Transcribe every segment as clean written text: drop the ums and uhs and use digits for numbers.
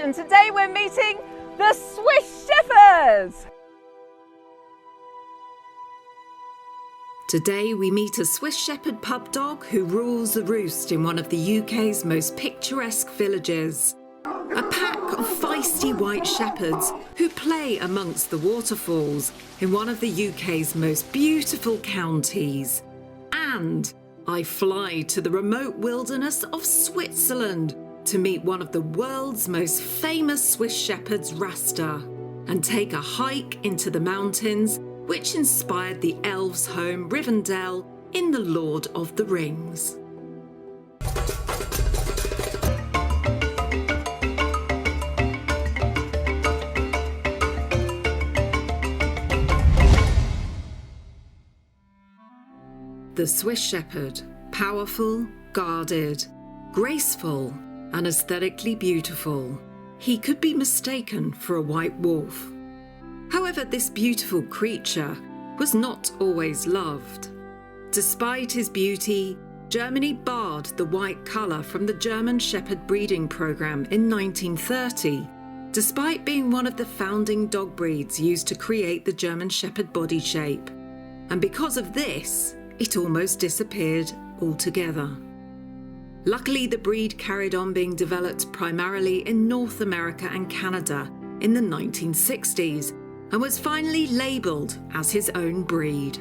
and today we're meeting the Swiss Shepherds. Today we meet a Swiss Shepherd pub dog who rules the roost in one of the UK's most picturesque villages. A pack of feisty white shepherds who play amongst the waterfalls in one of the UK's most beautiful counties. And I fly to the remote wilderness of Switzerland to meet one of the world's most famous Swiss shepherds, Rasta, and take a hike into the mountains which inspired the Elves' home Rivendell in The Lord of the Rings. The Swiss Shepherd, powerful, guarded, graceful, and aesthetically beautiful. He could be mistaken for a white wolf. However, this beautiful creature was not always loved. Despite his beauty, Germany barred the white colour from the German Shepherd breeding programme in 1930, despite being one of the founding dog breeds used to create the German Shepherd body shape. And because of this, it almost disappeared altogether. Luckily, the breed carried on being developed primarily in North America and Canada in the 1960s, and was finally labelled as his own breed.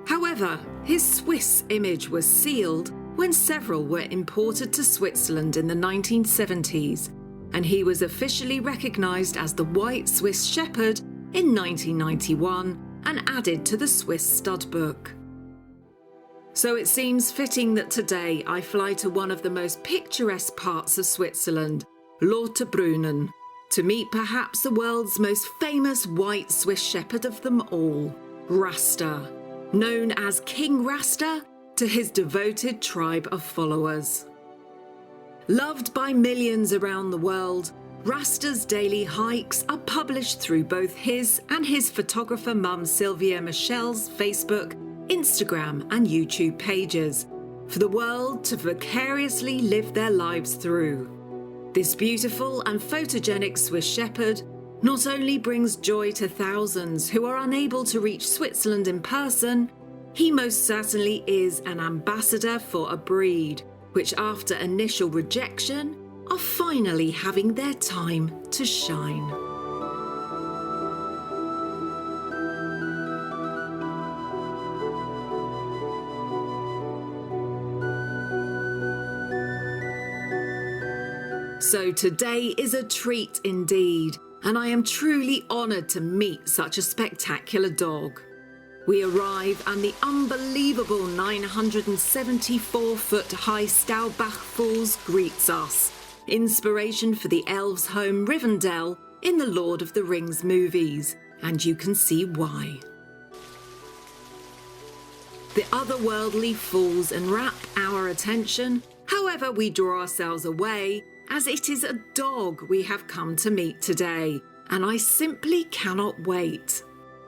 However, his Swiss image was sealed when several were imported to Switzerland in the 1970s, and he was officially recognised as the White Swiss Shepherd in 1991 and added to the Swiss stud book. So it seems fitting that today I fly to one of the most picturesque parts of Switzerland, Lauterbrunnen, to meet perhaps the world's most famous white Swiss shepherd of them all, Rasta, known as King Rasta to his devoted tribe of followers. Loved by millions around the world, Rasta's daily hikes are published through both his and his photographer mum Sylvia Michel's Facebook, Instagram and YouTube pages, for the world to vicariously live their lives through. This beautiful and photogenic Swiss Shepherd not only brings joy to thousands who are unable to reach Switzerland in person, he most certainly is an ambassador for a breed which, after initial rejection, are finally having their time to shine. So today is a treat indeed, and I am truly honoured to meet such a spectacular dog. We arrive and the unbelievable 974-foot high Staubach Falls greets us, inspiration for the Elves' home Rivendell in the Lord of the Rings movies, and you can see why. The otherworldly falls enwrap our attention, however we draw ourselves away, as it is a dog we have come to meet today, and I simply cannot wait.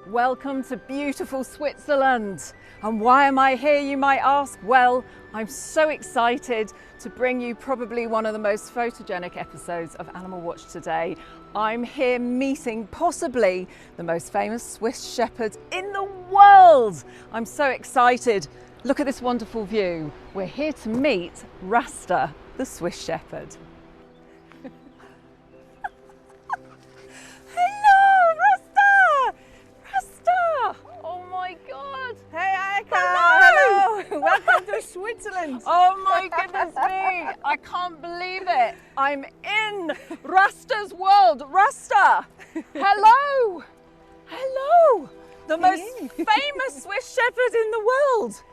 Welcome to beautiful Switzerland. And why am I here, you might ask? Well, I'm so excited to bring you probably one of the most photogenic episodes of Animal Watch today. I'm here meeting possibly the most famous Swiss Shepherd in the world. I'm so excited. Look at this wonderful view. We're here to meet Rasta, the Swiss Shepherd. Welcome to Switzerland. Oh my goodness me, I can't believe it. I'm in Rasta's world. Rasta, hello. Hello. The most famous Swiss Shepherd in the world.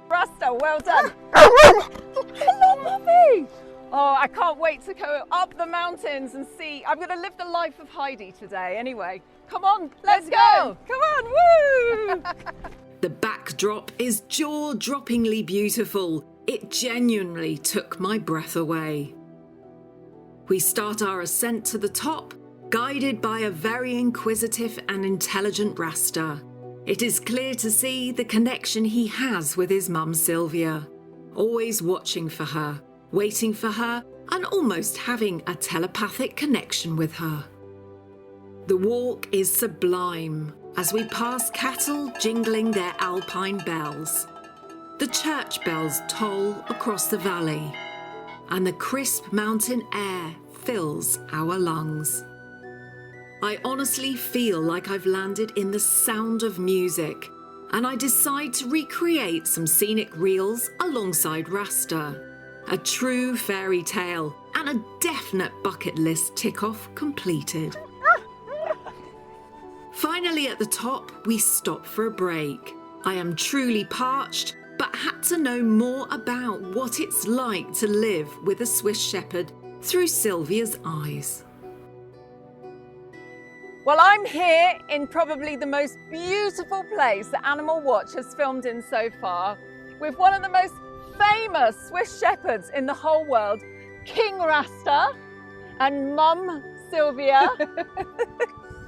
Rasta, well done. Hello, puppy. Oh, I can't wait to go up the mountains and see. I'm going to live the life of Heidi today anyway. Come on, let's go. Come on, woo! The backdrop is jaw-droppingly beautiful. It genuinely took my breath away. We start our ascent to the top, guided by a very inquisitive and intelligent Rasta. It is clear to see the connection he has with his mum Sylvia. always watching for her, waiting for her, and almost having a telepathic connection with her. The walk is sublime as we pass cattle jingling their alpine bells. The church bells toll across the valley, and the crisp mountain air fills our lungs. I honestly feel like I've landed in the sound of music, and I decide to recreate some scenic reels alongside Rasta. A true fairy tale and a definite bucket list tick-off completed. Finally at the top, we stop for a break. I am truly parched, but had to know more about what it's like to live with a Swiss Shepherd through Sylvia's eyes. Well, I'm here in probably the most beautiful place that Animal Watch has filmed in so far, with one of the most famous Swiss Shepherds in the whole world, King Rasta and Mum Sylvia.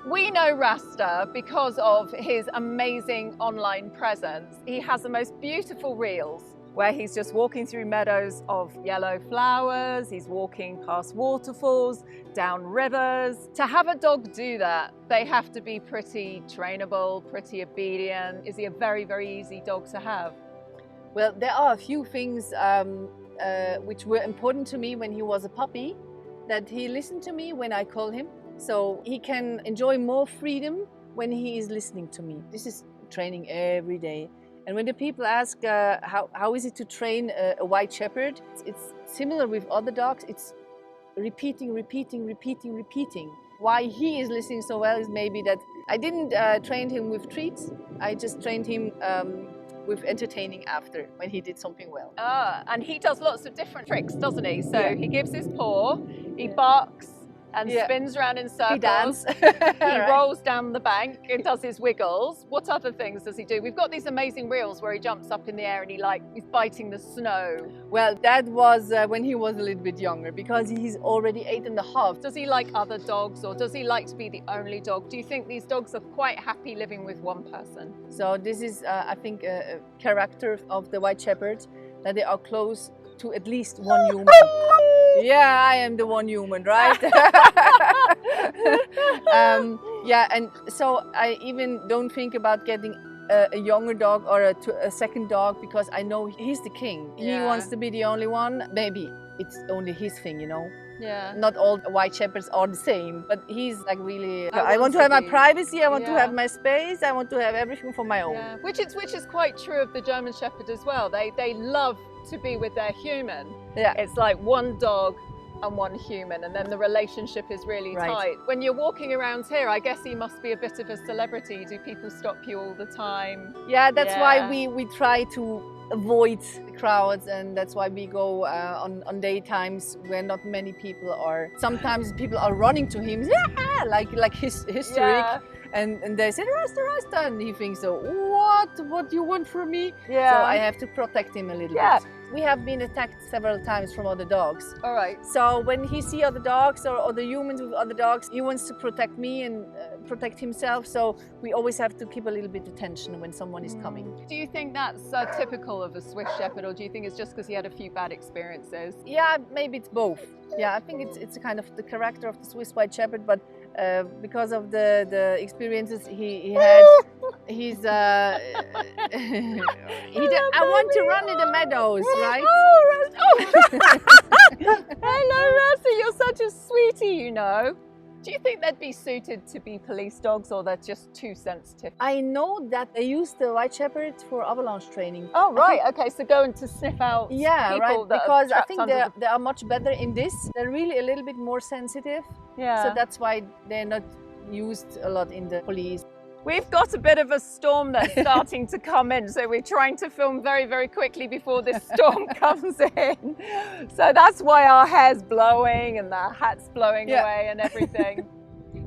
We know Rasta because of his amazing online presence. He has the most beautiful reels where he's just walking through meadows of yellow flowers, he's walking past waterfalls, down rivers. To have a dog do that, they have to be pretty trainable, pretty obedient. Is he a very, very easy dog to have? Well, there are a few things which were important to me when he was a puppy, that he listened to me when I call him. So he can enjoy more freedom when he is listening to me. This is training every day. And when the people ask how is it to train a white shepherd, it's similar with other dogs. It's repeating. Why he is listening so well is maybe that I didn't train him with treats. I just trained him with entertaining after when he did something well. And he does lots of different tricks, doesn't he? So he gives his paw, he barks, and spins around in circles. He dances. He rolls down the bank and does his wiggles. What other things does he do? We've got these amazing reels where he jumps up in the air and he's biting the snow. Well, that was when he was a little bit younger, because he's already 8.5. Does he like other dogs, or does he like to be the only dog? Do you think these dogs are quite happy living with one person? So this is, I think, a character of the White Shepherd, that they are close to at least one human. Yeah, I am the one human, right? Yeah, and so I even don't think about getting a younger dog or a second dog, because I know he's the king. He wants to be the only one. Maybe it's only his thing, you know? Yeah. Not all White Shepherds are the same, but he's like really, I want to have my privacy, I want to have my space, I want to have everything for my own. Yeah. Which is quite true of the German Shepherd as well. They love to be with their human. Yeah. It's like one dog and one human, and then the relationship is really tight. When you're walking around here, I guess he must be a bit of a celebrity. Do people stop you all the time? Yeah, that's why we try to avoid the crowds, and that's why we go on daytimes where not many people are. Sometimes people are running to him, like hysteric. And they say, Rasta, and he thinks, so what do you want from me? Yeah. So I have to protect him a little bit. We have been attacked several times from other dogs. All right. So when he sees other dogs or other humans with other dogs, he wants to protect me and protect himself. So we always have to keep a little bit of tension when someone is coming. Do you think that's typical of a Swiss Shepherd, or do you think it's just because he had a few bad experiences? Yeah, maybe it's both. Yeah, I think it's a kind of the character of the Swiss White Shepherd, but because of the experiences he had, he's I want to run in the meadows, right? Hello, Rasta, you're such a sweetie, you know. Do you think they'd be suited to be police dogs, or they're just too sensitive? I know that they use the White Shepherd for avalanche training. Oh, right. Okay, so going to sniff out people that because are I think they are much better in this. They're really a little bit more sensitive. Yeah. So that's why they're not used a lot in the police. We've got a bit of a storm that's starting to come in, so we're trying to film very, very quickly before this storm comes in. So that's why our hair's blowing and the hat's blowing away and everything.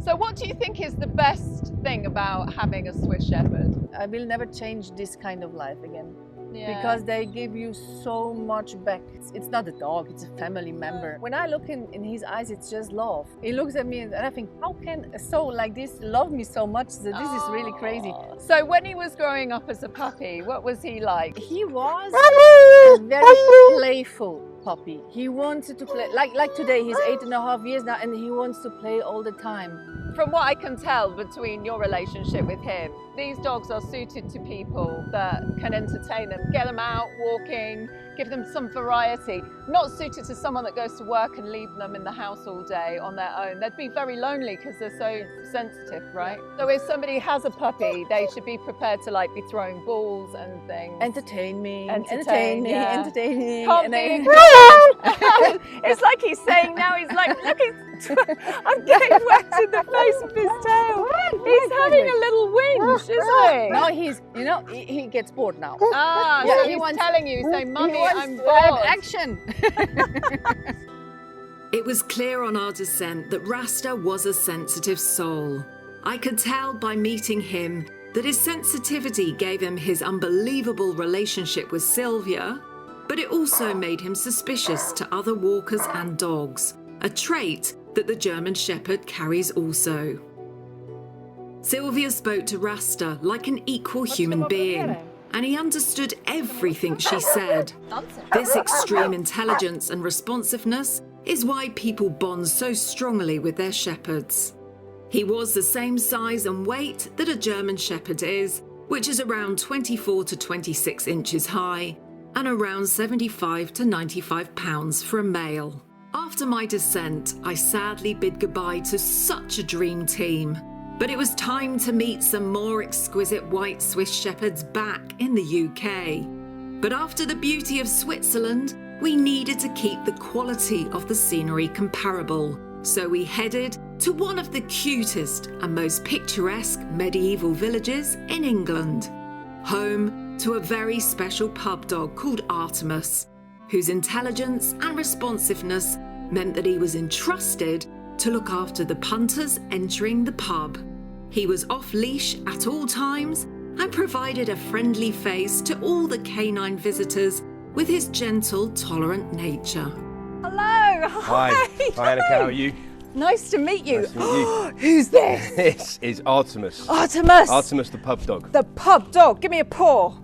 So what do you think is the best thing about having a Swiss Shepherd? I will never change this kind of life again. Because they give you so much back. It's not a dog, it's a family member. When I look in his eyes, it's just love. He looks at me and I think, how can a soul like this love me so much? So this is really crazy. So when he was growing up as a puppy, what was he like? He was a very playful puppy. He wanted to play, like today, he's 8.5 years now, and he wants to play all the time. From what I can tell between your relationship with him, these dogs are suited to people that can entertain them, get them out walking, give them some variety. Not suited to someone that goes to work and leave them in the house all day on their own. They'd be very lonely because they're so sensitive, right? So if somebody has a puppy, they should be prepared to like be throwing balls and things. Entertain me, Entertain, yeah. entertain me. Can't be It's like he's saying now, he's like, look, I'm getting wet in the face with his tail. He's having a little whinge, isn't he? Now he's, you know, he gets bored now. Ah, Yeah, so he he's wants- telling you, saying, Mummy, He wants I'm to have bored. action. It was clear on our descent that Rasta was a sensitive soul. I could tell by meeting him that his sensitivity gave him his unbelievable relationship with Sylvia, but it also made him suspicious to other walkers and dogs, a trait that the German Shepherd carries also. Sylvia spoke to Rasta like an equal human being, and he understood everything she said. This extreme intelligence and responsiveness is why people bond so strongly with their shepherds. He was the same size and weight that a German Shepherd is, which is around 24 to 26 inches high and around 75 to 95 pounds for a male. After my descent, I sadly bid goodbye to such a dream team. But it was time to meet some more exquisite white Swiss Shepherds back in the UK. But after the beauty of Switzerland, we needed to keep the quality of the scenery comparable. So we headed to one of the cutest and most picturesque medieval villages in England, home to a very special pub dog called Artemis, whose intelligence and responsiveness meant that he was entrusted to look after the punters entering the pub. He was off leash at all times and provided a friendly face to all the canine visitors with his gentle, tolerant nature. Hello. Hi. Hi, Annika. How are you? Nice to meet you. Nice to meet you. Who's this? This is Artemis. Artemis. Artemis the pub dog. The pub dog. Give me a paw.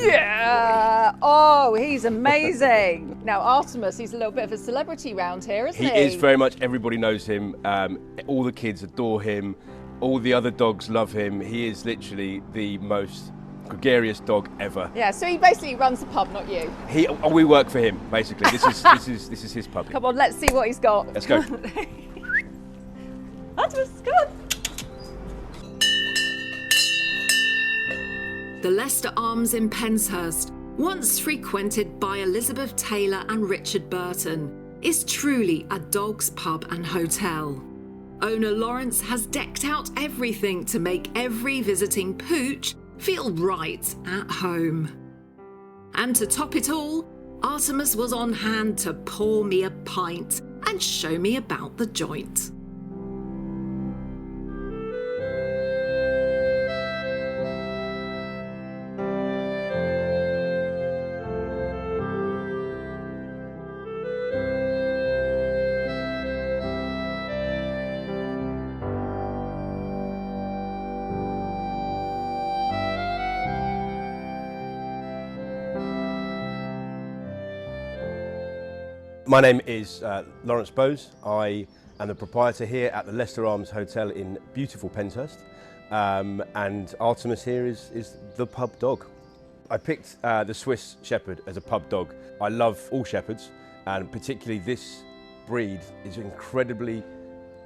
Yeah. Oh, he's amazing. Now, Artemis, he's a little bit of a celebrity round here, isn't he? He is very much, everybody knows him. All the kids adore him. All the other dogs love him. He is literally the most gregarious dog ever. Yeah, so he basically runs the pub, not you. We work for him, basically. This is his puppy. Come on, let's see what he's got. Let's go. Artemis, come on. The Leicester Arms in Penshurst, once frequented by Elizabeth Taylor and Richard Burton, is truly a dog's pub and hotel. Owner Lawrence has decked out everything to make every visiting pooch feel right at home. And to top it all, Artemis was on hand to pour me a pint and show me about the joint. My name is Lawrence Bowes. I am the proprietor here at the Leicester Arms Hotel in beautiful Penshurst. And Artemis here is the pub dog. I picked the Swiss Shepherd as a pub dog. I love all Shepherds, and particularly this breed is incredibly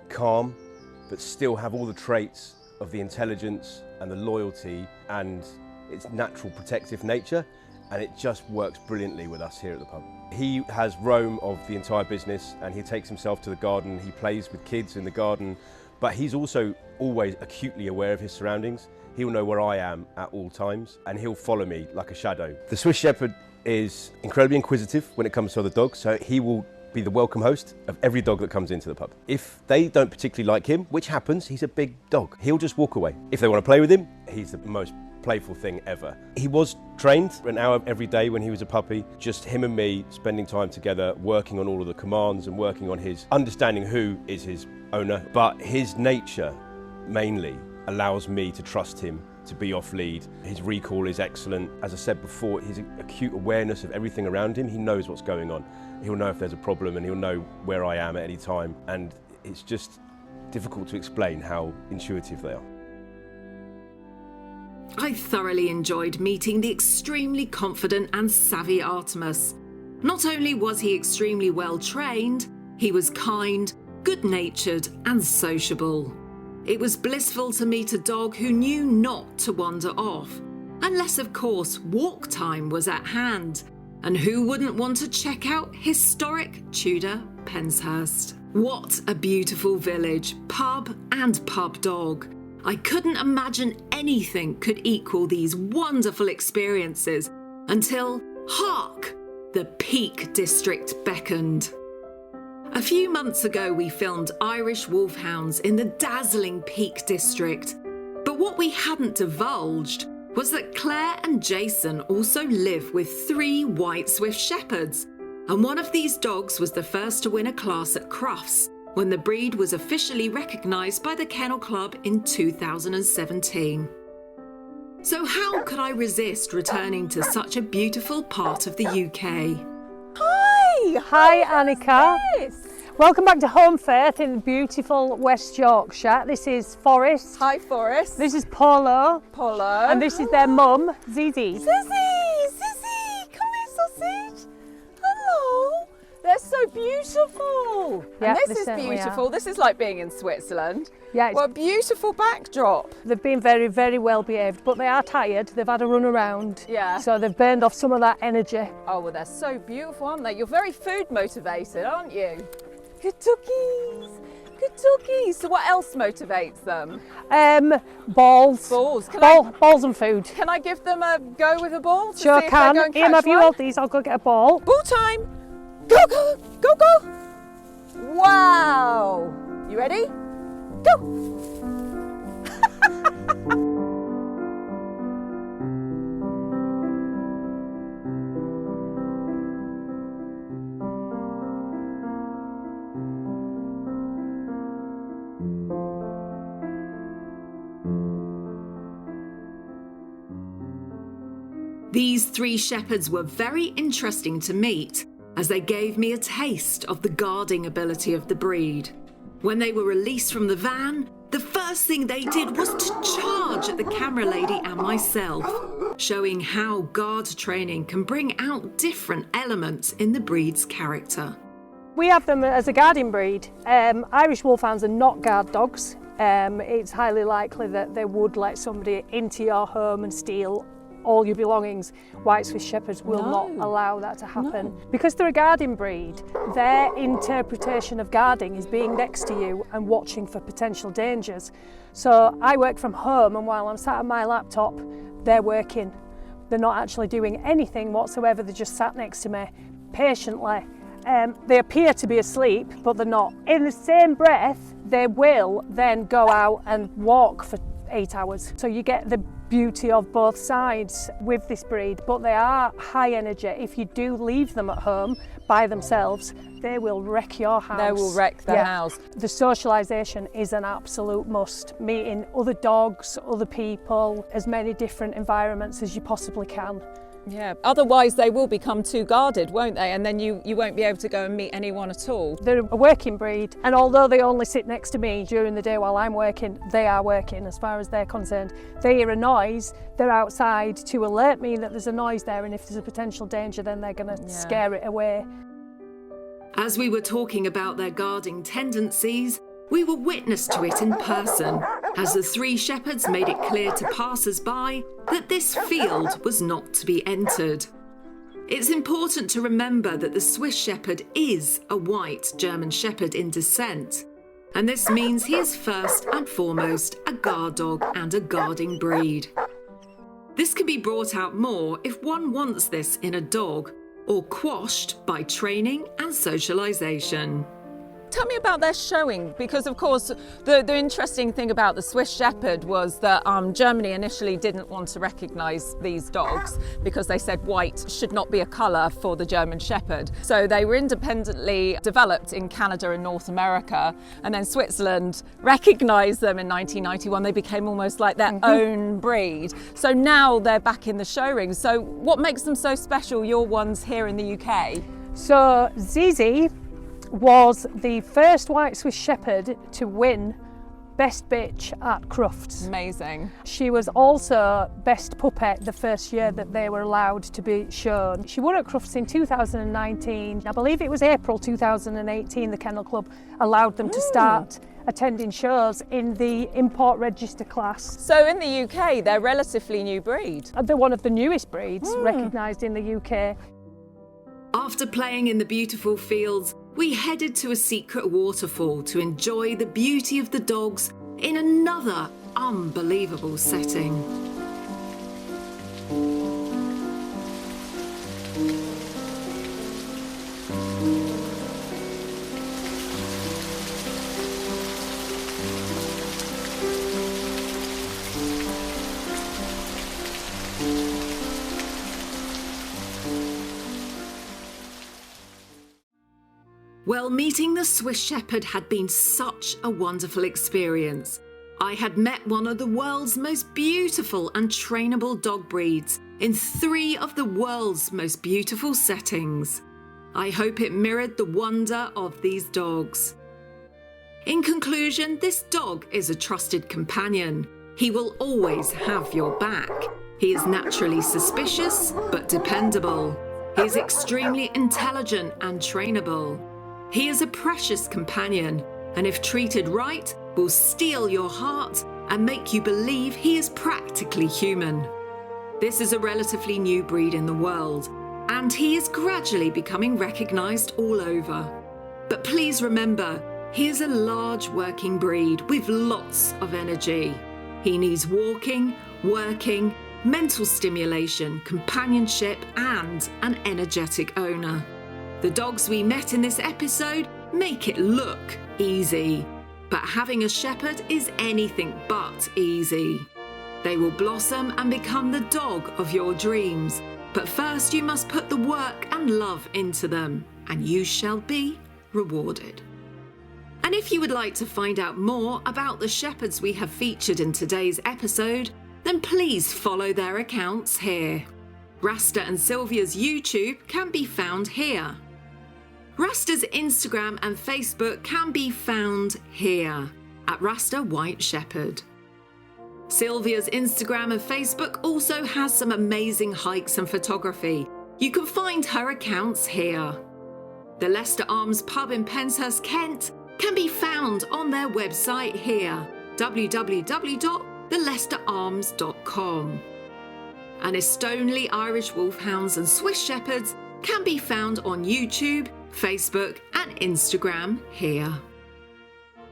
calm, but still have all the traits of the intelligence and the loyalty and its natural protective nature. And it just works brilliantly with us here at the pub. He has roam of the entire business, and he takes himself to the garden. He plays with kids in the garden, but he's also always acutely aware of his surroundings. He'll know where I am at all times, and he'll follow me like a shadow. The Swiss Shepherd is incredibly inquisitive when it comes to other dogs, so he will be the welcome host of every dog that comes into the pub. If they don't particularly like him, which happens, he's a big dog, he'll just walk away. If they want to play with him, he's the most playful thing ever. He was trained for an hour every day when he was a puppy, just him and me spending time together, working on all of the commands and working on his understanding who is his owner. But his nature mainly allows me to trust him to be off lead. His recall is excellent. As I said before, his acute awareness of everything around him, he knows what's going on. He'll know if there's a problem and he'll know where I am at any time. And it's just difficult to explain how intuitive they are. I thoroughly enjoyed meeting the extremely confident and savvy Artemis. Not only was he extremely well trained, he was kind, good-natured and sociable. It was blissful to meet a dog who knew not to wander off, unless of course walk time was at hand. And who wouldn't want to check out historic Tudor Penshurst? What a beautiful village, pub and pub dog. I couldn't imagine anything could equal these wonderful experiences until, hark, the Peak District beckoned. A few months ago we filmed Irish Wolfhounds in the dazzling Peak District, but what we hadn't divulged was that Claire and Jason also live with 3 white Swift Shepherds, and one of these dogs was the first to win a class at Crufts when the breed was officially recognised by the Kennel Club in 2017. So how could I resist returning to such a beautiful part of the UK? Hi Annika. Welcome back to Home Faith in beautiful West Yorkshire. This is Forrest. Hi, Forrest. This is Polo. Polo. And this is their mum, Zizi. Zizi, come here, sausage. Hello. They're so beautiful. Yeah, and they this is certainly beautiful. are. This is like being in Switzerland. Yeah, What a beautiful backdrop. they've been very, very well behaved, but they are tired. They've had a run around. Yeah. So they've burned off some of that energy. Oh, well, they're so beautiful, aren't they? You're very food motivated, aren't you? Good doggies. Good doggies. So what else motivates them? Balls. Balls. Balls and food. Can I give them a go with a ball? To Sure see if can. They're going to Ian, catch have you one? held these? I'll go get a ball. Ball time. Go, go, go, go. Wow. You ready? Go. These 3 shepherds were very interesting to meet, as they gave me a taste of the guarding ability of the breed. When they were released from the van, the first thing they did was to charge at the camera lady and myself, showing how guard training can bring out different elements in the breed's character. We have them as a guarding breed. Irish Wolfhounds are not guard dogs. It's highly likely that they would let somebody into your home and steal all your belongings. White Swiss Shepherds will not allow that to happen. Because they're a guarding breed, their interpretation of guarding is being next to you and watching for potential dangers. So I work from home, and while I'm sat at my laptop, they're working. They're not actually doing anything whatsoever. They're just sat next to me patiently. They appear to be asleep, but they're not. In the same breath, they will then go out and walk for 8 hours. So you get the beauty of both sides with this breed, but they are high energy. If you do leave them at home by themselves, they will wreck your house. They will wreck the house. The socialisation is an absolute must. Meeting other dogs, other people, as many different environments as you possibly can. Yeah, otherwise they will become too guarded, won't they? And then you won't be able to go and meet anyone at all. They're a working breed, and although they only sit next to me during the day while I'm working, they are working as far as they're concerned. They hear a noise, they're outside to alert me that there's a noise there, and if there's a potential danger, then they're going to scare it away. As we were talking about their guarding tendencies, we were witness to it in person, as the 3 shepherds made it clear to passers-by that this field was not to be entered. It's important to remember that the Swiss Shepherd is a white German Shepherd in descent, and this means he is first and foremost a guard dog and a guarding breed. This can be brought out more if one wants this in a dog, or quashed by training and socialisation. Tell me about their showing, because of course the interesting thing about the Swiss Shepherd was that Germany initially didn't want to recognise these dogs because they said white should not be a colour for the German Shepherd. So they were independently developed in Canada and North America, and then Switzerland recognised them in 1991. They became almost like their own breed. So now they're back in the show ring. So what makes them so special, your ones here in the UK? So Zizi was the first white Swiss Shepherd to win Best Bitch at Crufts. Amazing. She was also Best Puppet the first year that they were allowed to be shown. She won at Crufts in 2019. I believe it was April 2018 the Kennel Club allowed them to start attending shows in the import register class. So in the UK, they're relatively new breed. They're one of the newest breeds recognised in the UK. After playing in the beautiful fields, we headed to a secret waterfall to enjoy the beauty of the dogs in another unbelievable setting. Well, meeting the Swiss Shepherd had been such a wonderful experience. I had met one of the world's most beautiful and trainable dog breeds in 3 of the world's most beautiful settings. I hope it mirrored the wonder of these dogs. In conclusion, this dog is a trusted companion. He will always have your back. He is naturally suspicious, but dependable. He is extremely intelligent and trainable. He is a precious companion, and if treated right, will steal your heart and make you believe he is practically human. This is a relatively new breed in the world, and he is gradually becoming recognised all over. But please remember, he is a large working breed with lots of energy. He needs walking, working, mental stimulation, companionship, and an energetic owner. The dogs we met in this episode make it look easy, but having a shepherd is anything but easy. They will blossom and become the dog of your dreams, but first you must put the work and love into them, and you shall be rewarded. And if you would like to find out more about the shepherds we have featured in today's episode, then please follow their accounts here. Rasta and Sylvia's YouTube can be found here. Rasta's Instagram and Facebook can be found here at Rasta White Shepherd. Sylvia's Instagram and Facebook also has some amazing hikes and photography. You can find her accounts here. The Leicester Arms pub in Penshurst, Kent can be found on their website here, www.theleicsterarms.com. And Austonely Irish Wolfhounds and Swiss Shepherds can be found on YouTube, Facebook and Instagram here.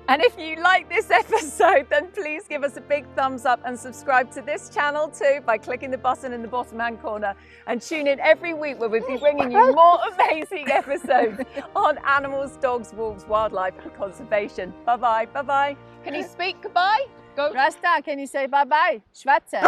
And if you like this episode, then please give us a big thumbs up and subscribe to this channel too by clicking the button in the bottom hand corner, and tune in every week where we'll be bringing you more amazing episodes on animals, dogs, wolves, wildlife and conservation. Bye bye, bye bye. Can you speak goodbye? Go. Rasta, can you say bye-bye? Schwätze.